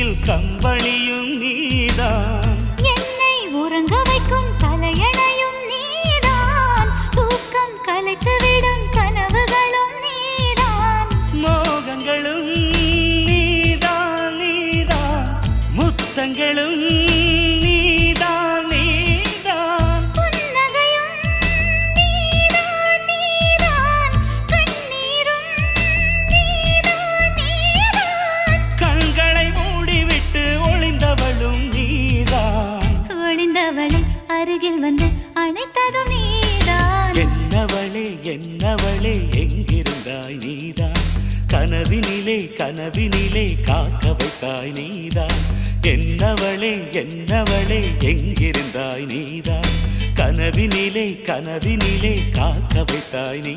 மடியில் கம்பளியும் நீதான், என்னை உறங்க வைக்கும் தலையணையும் நீதான், தூக்கம் கலைத்துவிடும் கனவுகளும் நீதான், மோகங்களும் நீதான் நீதான், முத்தங்களும் நீதான் நீதான், புன்னகையும் நீதான் நீதான், கண்ணீரும் நீதான் நீதான், கண்களை மூடிவிட்டு ஒளிந்தவளும் நீதான், ஒளிந்தவளை அருகில் வந்து அணைத்ததும் நீதான், என்னவளே என்னவளே எங்கிருந்தாய் நீதான், கனவினிலே கனவினிலே காக்க வைத்தாய் நீதான், என்னவளே என்னவளே எங்கிருந்தாய் நீதான், கனவினிலே கனவினிலே காக்க வைத்தாய் நீ